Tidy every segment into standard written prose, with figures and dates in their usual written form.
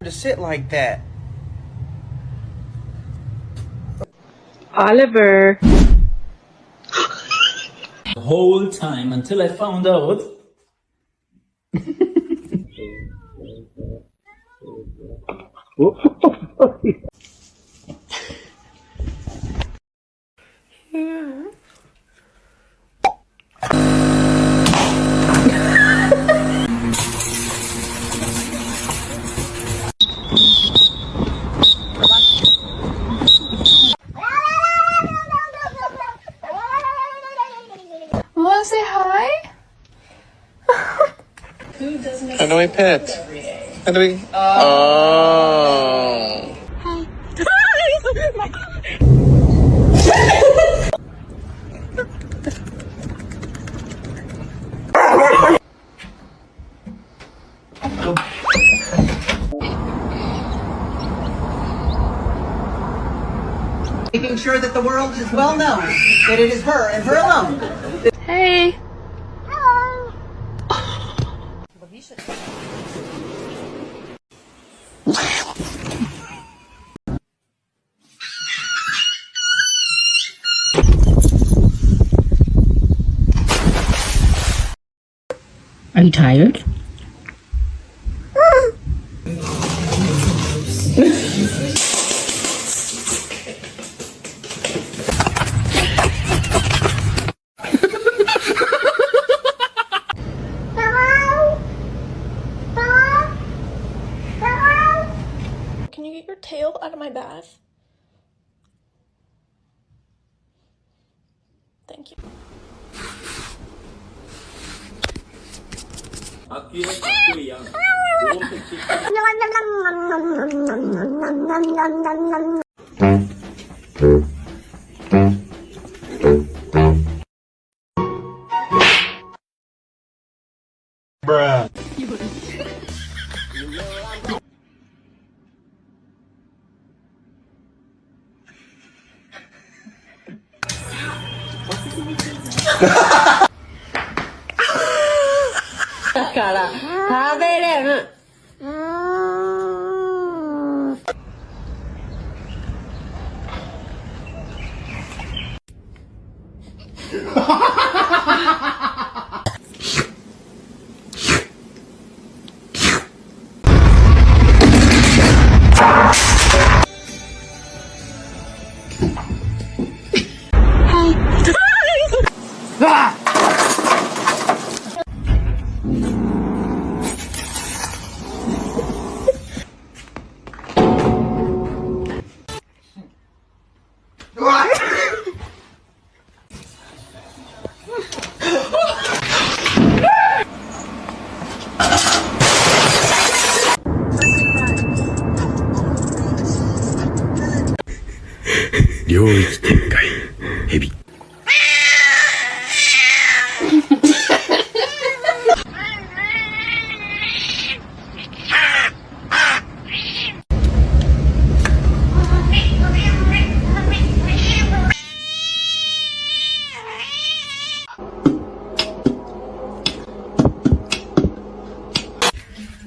to sit like that. Oliver. The whole time until I found out. Wanna say hi? How do we pet? How do we? Oh. Making sure that the world is well known that it is her and her alone. Hey. Hello. Are you tired? Can you get your tail out of my bath? Thank you. Bruh.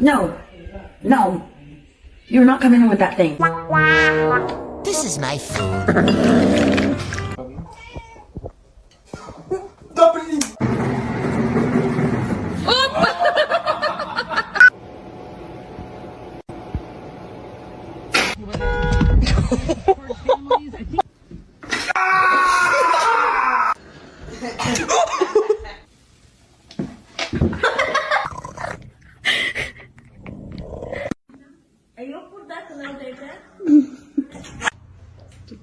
No. No. You're not coming in with that thing. This is my food.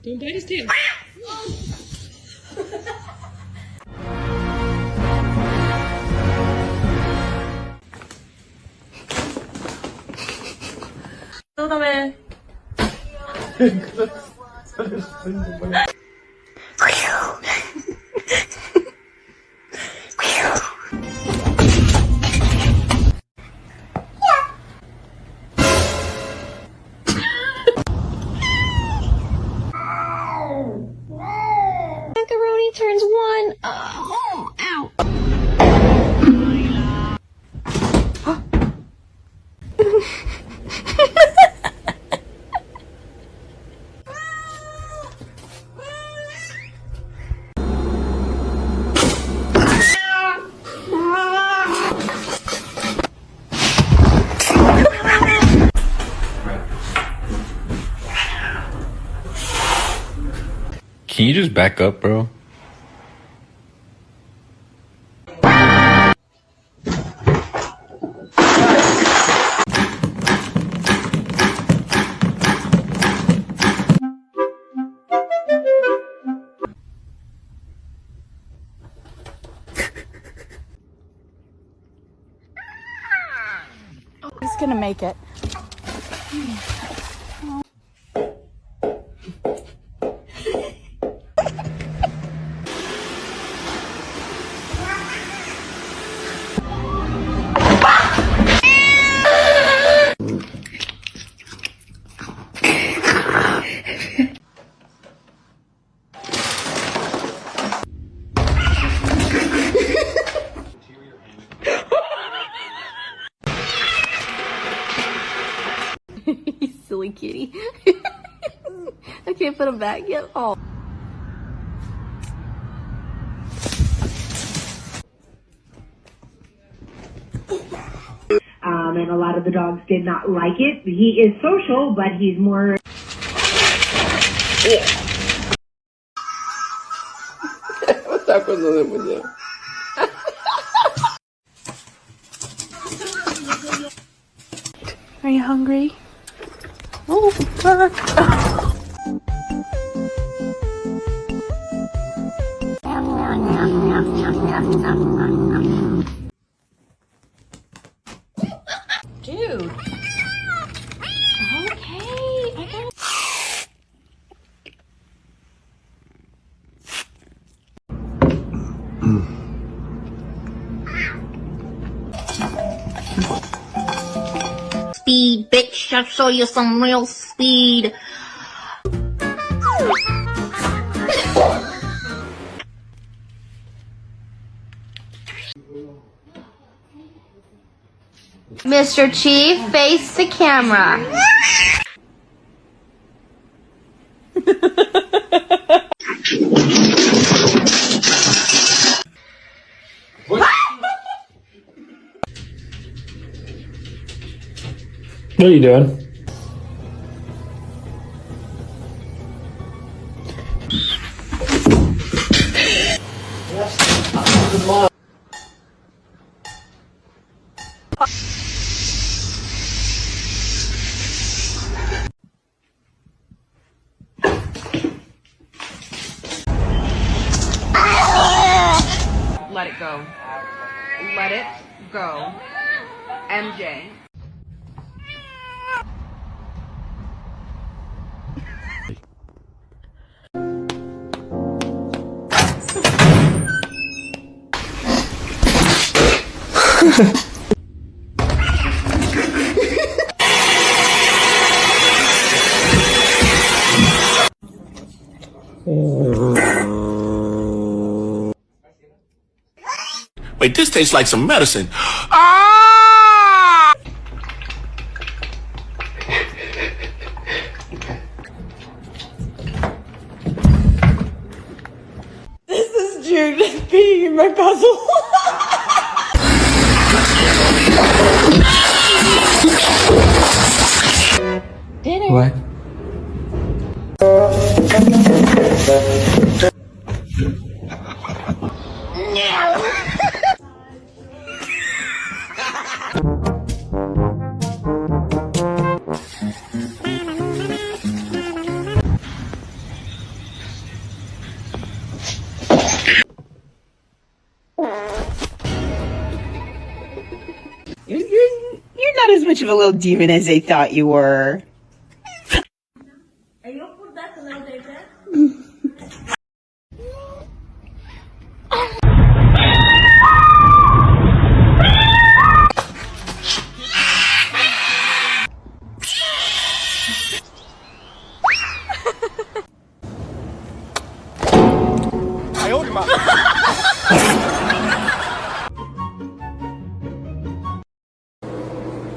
Don't bite his tail. Macaroni turns one. Ow. can you just back up, bro? He's gonna make it. You silly kitty. I can't put him back yet. Oh. And a lot of the dogs did not like it. He is social, but he's more... Are you hungry? Oh, God. Dude. Okay, I got Speed, bitch. I'll show you some real speed. Mr. Chief, face the camera. What are you doing? Let it go. Let it go. MJ. Wait, this tastes like some medicine. This is Jude peeing in my puzzle. Dinner. What? You're not as much of a little demon as they thought you were.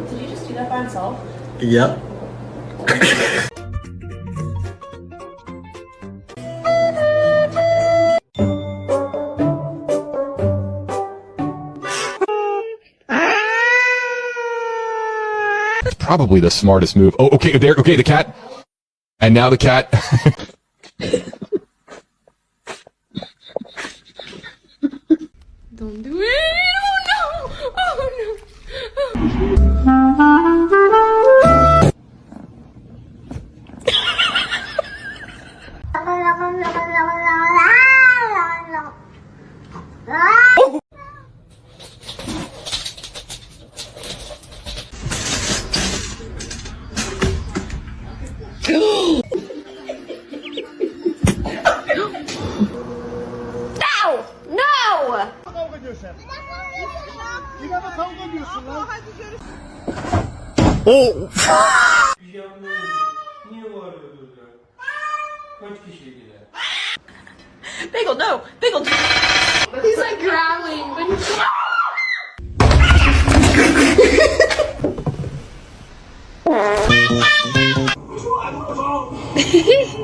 Did you just do that by himself? Yep. Probably the smartest move. Oh, okay, there. Okay, the cat. And now the cat. Bagel, no! Bagel! He's like growling, but he's...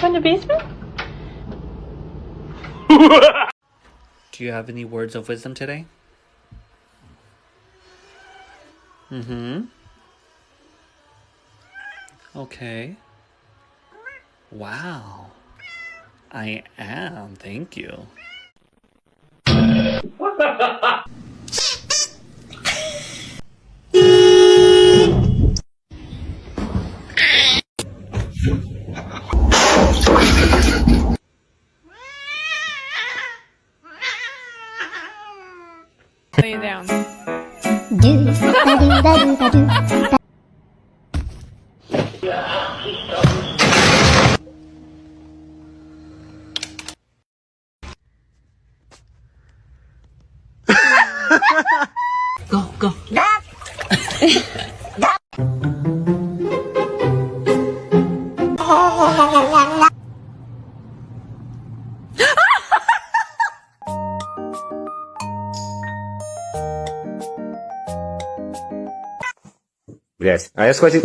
In the basement? Do you have any words of wisdom today? Mm-hmm. Okay. Wow. I am. Thank you. Lay it down. Go, go. Блять, а я схватил...